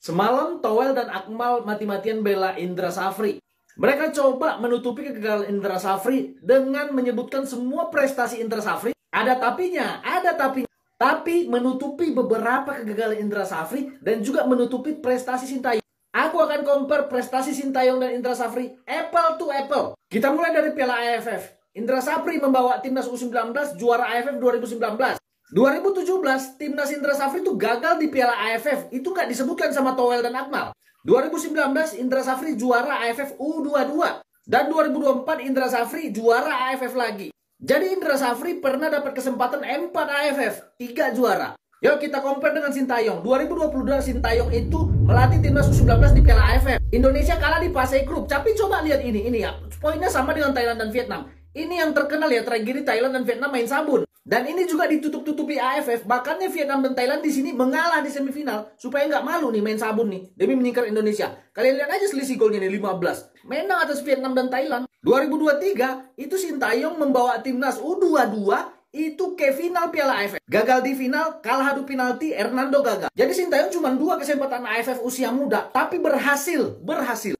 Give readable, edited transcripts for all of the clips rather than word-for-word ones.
Semalam Toel dan Akmal mati-matian bela Indra Safri. Mereka coba menutupi kegagalan Indra Safri dengan menyebutkan semua prestasi Indra Safri. Ada tapinya. Tapi menutupi beberapa kegagalan Indra Safri dan juga menutupi prestasi Sintayong. Aku akan compare prestasi Sintayong dan Indra Safri apple to apple. Kita mulai dari Piala AFF. Indra Safri membawa timnas U19 juara AFF 2019. 2017 timnas Indra Safri itu gagal di Piala AFF. Itu nggak disebutkan sama Toel dan Akmal. 2019 Indra Safri juara AFF U22. Dan 2024 Indra Safri juara AFF lagi. Jadi Indra Safri pernah dapat kesempatan 4 AFF, 3 juara. Yuk kita compare dengan Sintayong. 2022 Sintayong itu melatih timnas U19 di Piala AFF. Indonesia kalah di fase grup. Tapi coba lihat ini ya. Poinnya sama dengan Thailand dan Vietnam. Ini yang terkenal ya, tragedi Thailand dan Vietnam main sabun. Dan ini juga ditutup-tutupi AFF. Bahkannya Vietnam dan Thailand di sini mengalah di semifinal supaya nggak malu nih main sabun nih demi meningkat Indonesia. Kalian lihat aja selisih golnya nih 15. Menang atas Vietnam dan Thailand. 2023 itu Sintayong membawa timnas U22 itu ke final Piala AFF. Gagal di final, kalah adu penalti, Hernando gagal. Jadi Sintayong cuma 2 kesempatan AFF usia muda, tapi berhasil.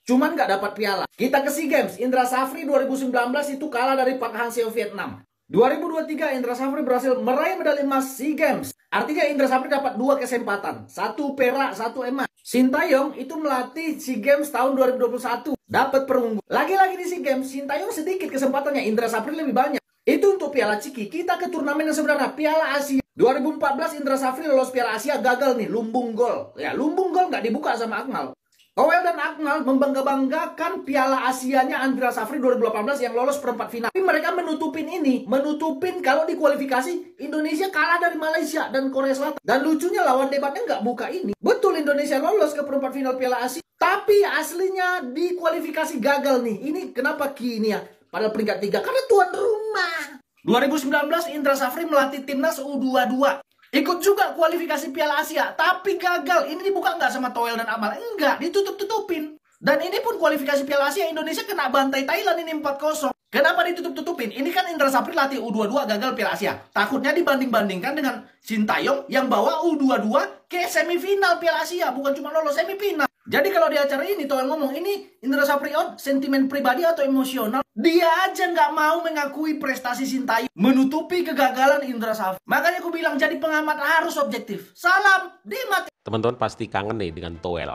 Cuman nggak dapat piala. Kita ke SEA Games. Indra Safri 2019 itu kalah dari Park Hang-seo Vietnam. 2023 Indra Safri berhasil meraih medali emas SEA Games. Artinya Indra Safri dapat 2 kesempatan. 1 perak, 1 emas. Sintayong itu melatih SEA Games tahun 2021. Dapat perunggu. Lagi-lagi di SEA Games, Sintayong sedikit kesempatannya. Indra Safri lebih banyak. Itu untuk Piala Ciki. Kita ke turnamen yang sebenarnya, Piala Asia. 2014 Indra Safri lolos Piala Asia, gagal nih, lumbung gol. Ya, lumbung gol nggak dibuka sama Akmal. Toel dan Akmal membangga-banggakan Piala Asianya Indra Safri 2018 yang lolos perempat final. Tapi mereka menutupin kalau di kualifikasi Indonesia kalah dari Malaysia dan Korea Selatan. Dan lucunya lawan debatnya nggak buka ini. Betul Indonesia lolos ke perempat final Piala Asia. Tapi aslinya di kualifikasi gagal nih. Ini kenapa kini ya? Pada peringkat 3 karena tuan rumah. 2019 Indra Safri melatih timnas U22. Ikut juga kualifikasi Piala Asia, tapi gagal. Ini dibuka nggak sama Toel dan Akmal? Enggak, ditutup-tutupin. Dan ini pun kualifikasi Piala Asia, Indonesia kena bantai Thailand ini 4-0. Kenapa ditutup-tutupin? Ini kan Indra Safri latih U22 gagal Piala Asia. Takutnya dibanding-bandingkan dengan Sintayong yang bawa U22 ke semifinal Piala Asia. Bukan cuma lolos semifinal. Jadi kalau di acara ini Toel ngomong, ini Indra Safri out, sentimen pribadi atau emosional. Dia aja nggak mau mengakui prestasi Sintayong, menutupi kegagalan Indra Safri. Makanya aku bilang jadi pengamat harus objektif. Salam di mati. Teman-teman pasti kangen nih dengan Toel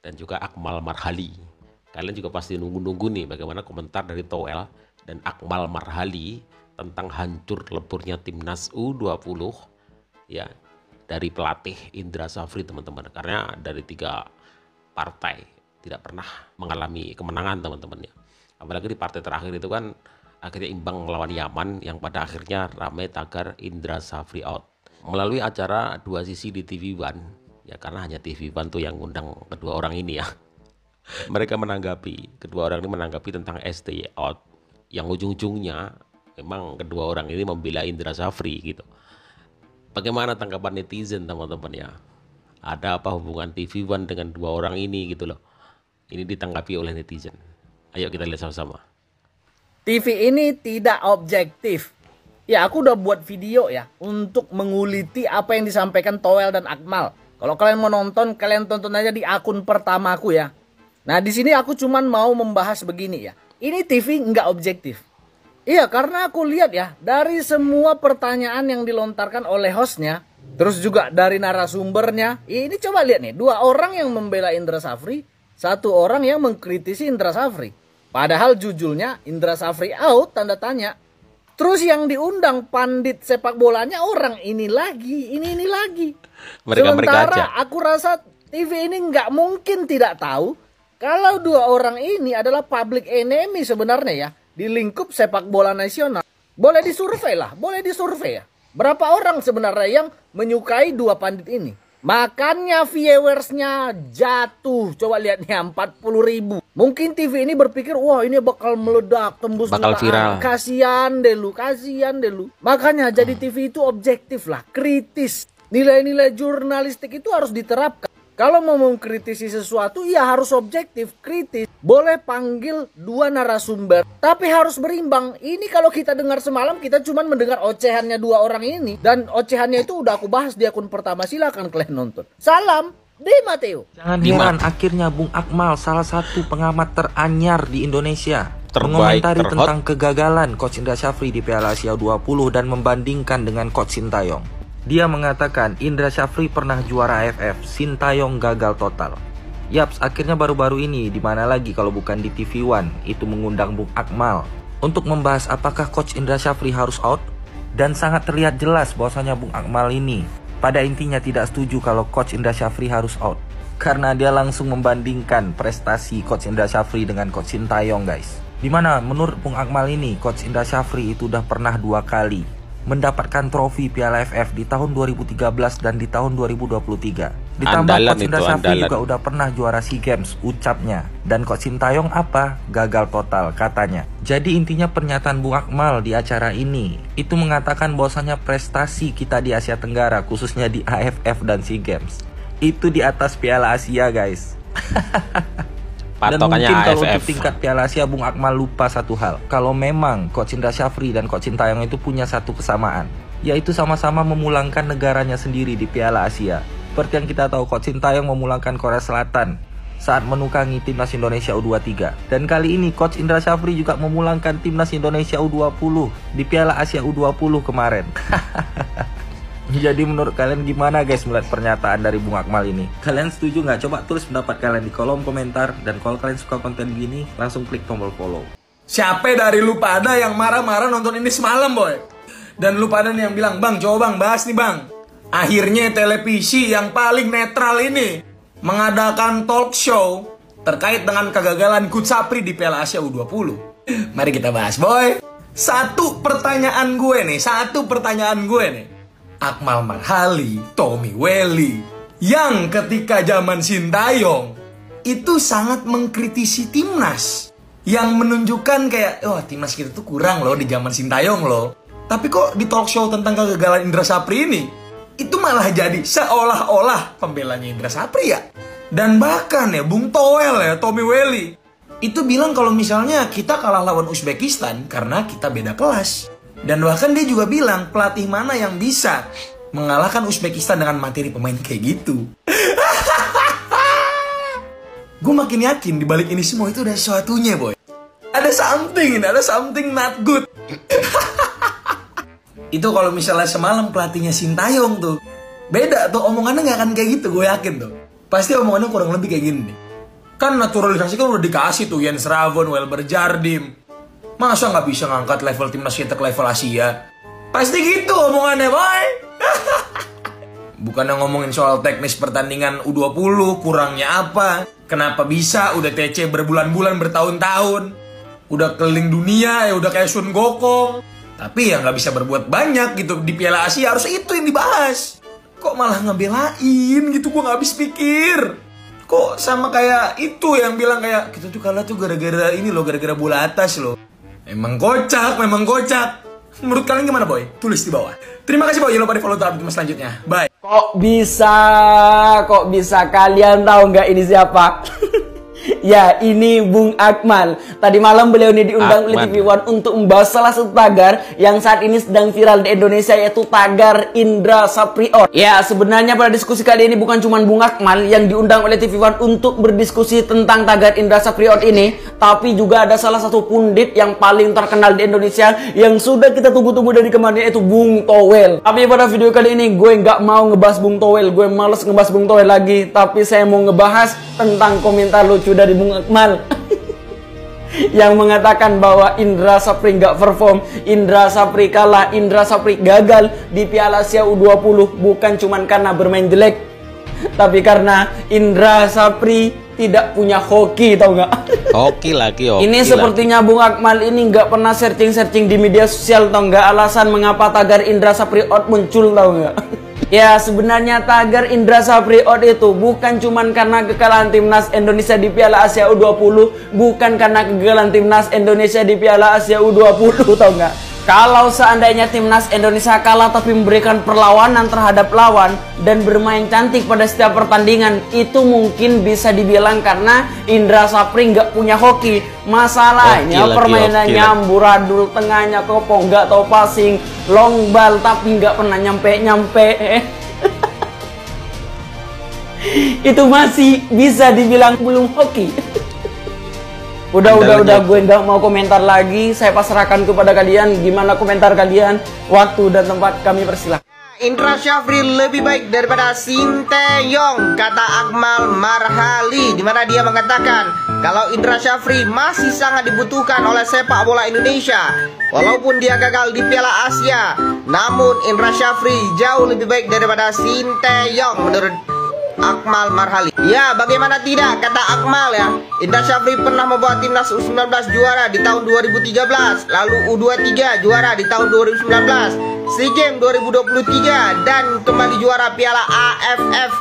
dan juga Akmal Marhali. Kalian juga pasti nunggu-nunggu nih bagaimana komentar dari Toel dan Akmal Marhali tentang hancur leburnya timnas U20 ya dari pelatih Indra Safri, teman-teman. Karena dari 3 partai tidak pernah mengalami kemenangan, teman-teman ya. Apalagi di partai terakhir itu kan akhirnya imbang melawan Yaman yang pada akhirnya ramai tagar Indra Safri out. Melalui acara 2 sisi di TV One ya, karena hanya TV One tuh yang ngundang kedua orang ini ya. Mereka kedua orang ini menanggapi tentang STY out yang ujung-ujungnya memang kedua orang ini membela Indra Safri gitu. Bagaimana tanggapan netizen, teman-teman ya? Ada apa hubungan TV One dengan 2 orang ini gitu loh. Ini ditanggapi oleh netizen. Ayo kita lihat sama-sama. TV ini tidak objektif. Ya, aku udah buat video ya untuk menguliti apa yang disampaikan Toel dan Akmal. Kalau kalian mau nonton, kalian tonton aja di akun pertamaku ya. Nah, di sini aku cuman mau membahas begini ya. Ini TV nggak objektif. Iya, karena aku lihat ya, dari semua pertanyaan yang dilontarkan oleh hostnya, terus juga dari narasumbernya, ini coba lihat nih, 2 orang yang membela Indra Safri, 1 orang yang mengkritisi Indra Safri. Padahal judulnya Indra Safri out, tanda tanya. Terus yang diundang pandit sepak bolanya orang ini lagi, ini lagi. Sementara aku rasa TV ini nggak mungkin tidak tahu kalau 2 orang ini adalah public enemy sebenarnya ya di lingkup sepak bola nasional. Boleh disurvei ya. Berapa orang sebenarnya yang menyukai 2 pandit ini? Makanya viewersnya jatuh. Coba lihat nih, 40.000. Mungkin TV ini berpikir, wah ini bakal meledak, tembus bakal viral. Kasian deh lu. Makanya jadi TV itu objektif lah, kritis. Nilai-nilai jurnalistik itu harus diterapkan. Kalau mau mengkritisi sesuatu, ya harus objektif, kritis. Boleh panggil 2 narasumber, tapi harus berimbang. Ini kalau kita dengar semalam, kita cuma mendengar ocehannya 2 orang ini. Dan ocehannya itu udah aku bahas di akun pertama, silakan kalian nonton. Salam. Di Mateo. Jangan heran akhirnya Bung Akmal, salah satu pengamat teranyar di Indonesia, Terbaik, mengomentari terhot. tentang kegagalan Coach Indra Syafri di Piala Asia U20 dan membandingkan dengan Coach Sintayong. Dia mengatakan Indra Syafri pernah juara AFF, Sintayong gagal total. Yaps, akhirnya baru-baru ini di mana lagi kalau bukan di TV One itu mengundang Bung Akmal untuk membahas apakah Coach Indra Syafri harus out, dan sangat terlihat jelas bahwasanya Bung Akmal ini pada intinya tidak setuju kalau Coach Indra Syafri harus out, karena dia langsung membandingkan prestasi Coach Indra Syafri dengan Coach Sintayong, guys. Dimana menurut Bung Akmal ini Coach Indra Syafri itu udah pernah 2 kali mendapatkan trofi Piala AFF di tahun 2013 dan di tahun 2023. Ditambah Andalan Coach Indra itu, Syafri andalan. juga udah pernah juara SEA Games, ucapnya. Dan Coach Sintayong apa? Gagal total, katanya. Jadi intinya pernyataan Bung Akmal di acara ini itu mengatakan bahwasanya prestasi kita di Asia Tenggara, khususnya di AFF dan SEA Games, itu di atas Piala Asia, guys. Dan Patokannya mungkin kalau AFF. untuk tingkat Piala Asia, Bung Akmal lupa satu hal. Kalau memang Coach Indra Syafri dan Coach Sintayong itu punya satu kesamaan, yaitu sama-sama memulangkan negaranya sendiri di Piala Asia. Seperti yang kita tahu, Coach Sintayong memulangkan Korea Selatan saat menukangi timnas Indonesia U23. Dan kali ini Coach Indra Syafri juga memulangkan timnas Indonesia U20 di Piala Asia U20 kemarin. Jadi menurut kalian gimana guys melihat pernyataan dari Bung Akmal ini? Kalian setuju nggak? Coba tulis pendapat kalian di kolom komentar. Dan kalau kalian suka konten gini, langsung klik tombol follow. Siapa dari lu pada yang marah-marah nonton ini semalam, boy? Dan lu pada nih yang bilang, Bang, coba bang, bahas nih bang. Akhirnya televisi yang paling netral ini mengadakan talk show terkait dengan kegagalan Coach Sapri di Piala Asia U20. Mari kita bahas, boy. Satu pertanyaan gue nih. Akmal Marhali, Tommy Welly, yang ketika zaman Sintayong itu sangat mengkritisi timnas, yang menunjukkan kayak, oh timnas kita tuh kurang loh di zaman Sintayong loh. Tapi kok di talk show tentang kegagalan Indra Sapri ini, itu malah jadi seolah-olah pembelanya Indra Sapri ya. Dan bahkan ya Bung Toel ya, Tommy Welly, itu bilang kalau misalnya kita kalah lawan Uzbekistan karena kita beda kelas. Dan bahkan dia juga bilang pelatih mana yang bisa mengalahkan Uzbekistan dengan materi pemain kayak gitu. Gue makin yakin di balik ini semua itu ada sesuatunya, boy. Ada something not good. Itu kalau misalnya semalam pelatihnya Sintayong tuh, beda tuh omongannya nggak akan kayak gitu, gue yakin tuh. Pasti omongannya kurang lebih kayak gini nih. Kan naturalisasi kan udah dikasih tuh Jens Ravon, Welber Jardim. Masa nggak bisa ngangkat level timnas kita ke level Asia? Pasti gitu omongannya, boy. Bukan ngomongin soal teknis pertandingan U20, kurangnya apa, kenapa bisa, udah TC berbulan-bulan, bertahun-tahun, udah keliling dunia, ya udah kayak Sun Gokong, tapi ya nggak bisa berbuat banyak gitu di Piala Asia, harus itu yang dibahas. Kok malah ngebelain gitu, gue nggak habis pikir. Kok sama kayak itu yang bilang kayak kita tuh kalah tuh gara-gara ini loh, gara-gara bola atas loh. Memang kocak. Menurut kalian gimana, boy? Tulis di bawah. Terima kasih, boy. Jangan lupa di follow tab selanjutnya. Bye. Kok bisa kalian tahu nggak ini siapa? Ya, ini Bung Akmal. Tadi malam beliau ini diundang oleh TV One untuk membahas salah satu tagar yang saat ini sedang viral di Indonesia, yaitu tagar Indra Sapriot. Ya, sebenarnya pada diskusi kali ini bukan cuma Bung Akmal yang diundang oleh TV One untuk berdiskusi tentang tagar Indra Sapriot ini, tapi juga ada salah satu pundit yang paling terkenal di Indonesia yang sudah kita tunggu-tunggu dari kemarin, yaitu Bung Toel. Tapi pada video kali ini gue nggak mau ngebahas Bung Toel, gue males ngebahas Bung Toel lagi, tapi saya mau ngebahas tentang komentar lucu dari Bung Akmal yang mengatakan bahwa Indra Sapri nggak perform, Indra Sapri kalah, Indra Sapri gagal di Piala Asia U20 bukan cuman karena bermain jelek, tapi karena Indra Sapri tidak punya hoki, tau nggak? Hoki lagi. Ini sepertinya Bung Akmal ini nggak pernah searching di media sosial, tau nggak, alasan mengapa tagar Indra Sapri out muncul, tau nggak? Ya, sebenarnya tagar Indra Sapri out itu bukan cuman karena kekalahan timnas Indonesia di Piala Asia U20, bukan karena kegagalan timnas Indonesia di Piala Asia U20, tau nggak? Kalau seandainya timnas Indonesia kalah tapi memberikan perlawanan terhadap lawan dan bermain cantik pada setiap pertandingan, itu mungkin bisa dibilang karena Indra Sapri nggak punya hoki. Masalahnya permainannya amburadul, tengahnya kopong, nggak tahu passing, long ball tapi nggak pernah nyampe. Itu masih bisa dibilang belum hoki. Udah, gue nggak mau komentar lagi. Saya pasrahkan kepada kalian. Gimana komentar kalian? Waktu dan tempat kami persilahkan. Indra Syafri lebih baik daripada Sinteyong, kata Akmal Marhali, di mana dia mengatakan kalau Indra Syafri masih sangat dibutuhkan oleh sepak bola Indonesia. Walaupun dia gagal di Piala Asia, namun Indra Syafri jauh lebih baik daripada Sinteyong menurut Akmal Marhali. Ya, bagaimana tidak, kata Akmal ya. Indra Syafri pernah membawa timnas U19 juara di tahun 2013, lalu U23 juara di tahun 2019, SEA Games 2023 dan kembali juara Piala AFF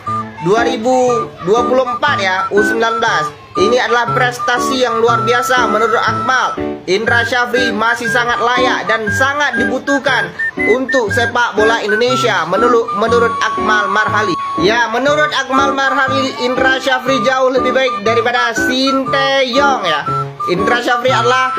2024 ya, U19. Ini adalah prestasi yang luar biasa menurut Akmal. Indra Syafri masih sangat layak dan sangat dibutuhkan untuk sepak bola Indonesia menurut Akmal Marhali. Ya, menurut Akmal Marhali, Indra Syafri jauh lebih baik daripada Sinteyong ya. Indra Syafri adalah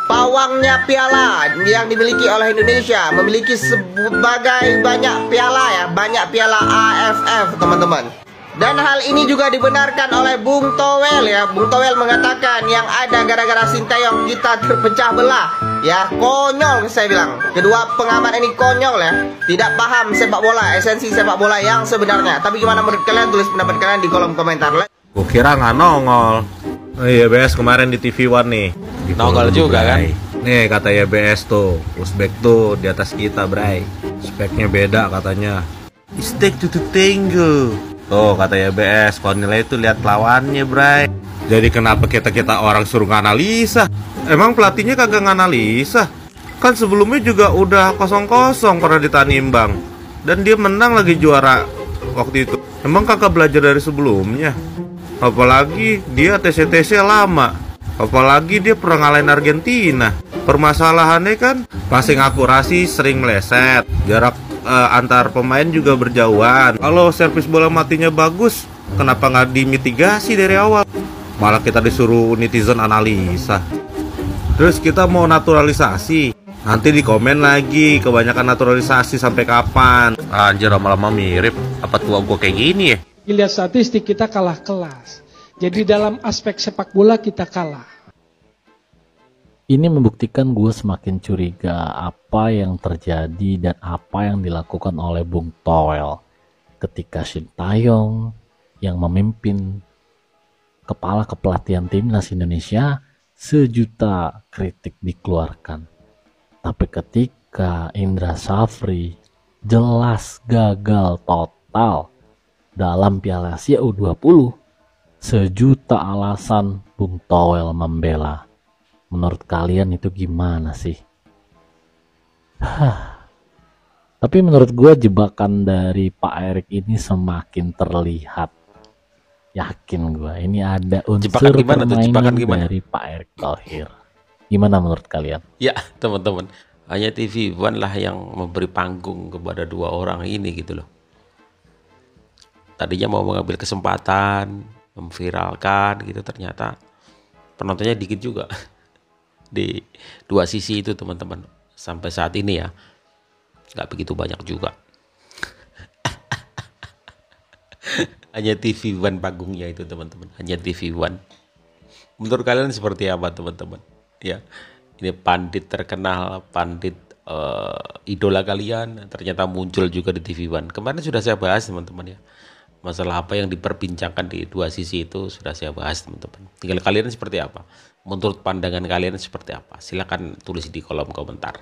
pawangnya piala yang dimiliki oleh Indonesia, memiliki sebagai banyak piala ya, banyak piala AFF teman-teman. Dan hal ini juga dibenarkan oleh Bung Towel ya. Bung Towel mengatakan yang ada gara-gara Sinteyong kita terpecah belah. Ya, konyol saya bilang. Kedua pengamat ini konyol ya. Tidak paham sepak bola, esensi sepak bola yang sebenarnya. Tapi gimana menurut kalian? Tulis pendapat kalian di kolom komentar. Gue kira nggak nongol. Oh iya, BS kemarin di TV One nih. Nongol juga kan? Nih kata YBS tuh, Uzbek tuh di atas kita, Bray. Speknya beda katanya. Istek to tango. Tuh kata YBS, kalau nilai itu lihat lawannya, Bray. Jadi kenapa kita orang suruh nganalisa? Emang pelatihnya kagak nganalisa? Kan sebelumnya juga udah 0-0 pernah ditanimbang. Dan dia menang lagi juara waktu itu. Emang kagak belajar dari sebelumnya? Apalagi dia TC-TC lama. Apalagi dia pernah ngalahin Argentina. Permasalahannya kan passing akurasi sering meleset. Jarak antar pemain juga berjauhan. Kalau servis bola matinya bagus, kenapa nggak dimitigasi dari awal? Malah kita disuruh netizen analisa. Terus kita mau naturalisasi. Nanti di komen lagi, kebanyakan naturalisasi sampai kapan? Anjir, lama-lama mirip. Apa tua gue kayak gini ya? Lihat statistik kita kalah kelas. Jadi dalam aspek sepak bola kita kalah. Ini membuktikan gue semakin curiga apa yang terjadi dan apa yang dilakukan oleh Bung Towel ketika Sintayong yang memimpin kepala kepelatihan timnas Indonesia, sejuta kritik dikeluarkan. Tapi ketika Indra Syafri jelas gagal total dalam Piala Asia U20, sejuta alasan Bung Towel membela. Menurut kalian itu gimana sih? Tapi menurut gue jebakan dari Pak Erik ini semakin terlihat. Yakin gue ini ada unsur permainan dari Pak Erik Thohir. Gimana menurut kalian? Ya teman-teman, hanya TV One lah yang memberi panggung kepada dua orang ini gitu loh. Tadinya mau mengambil kesempatan, memviralkan gitu, ternyata penontonnya dikit juga. Di dua sisi itu teman-teman, sampai saat ini ya nggak begitu banyak juga. Hanya TV One panggungnya itu teman-teman, hanya TV One. Menurut kalian seperti apa teman-teman? Ya, ini pandit terkenal, pandit idola kalian ternyata muncul juga di TV One. Kemarin sudah saya bahas teman-teman ya, masalah apa yang diperbincangkan di dua sisi itu sudah saya bahas teman-teman. Tinggal kalian seperti apa? Menurut pandangan kalian seperti apa? Silakan tulis di kolom komentar.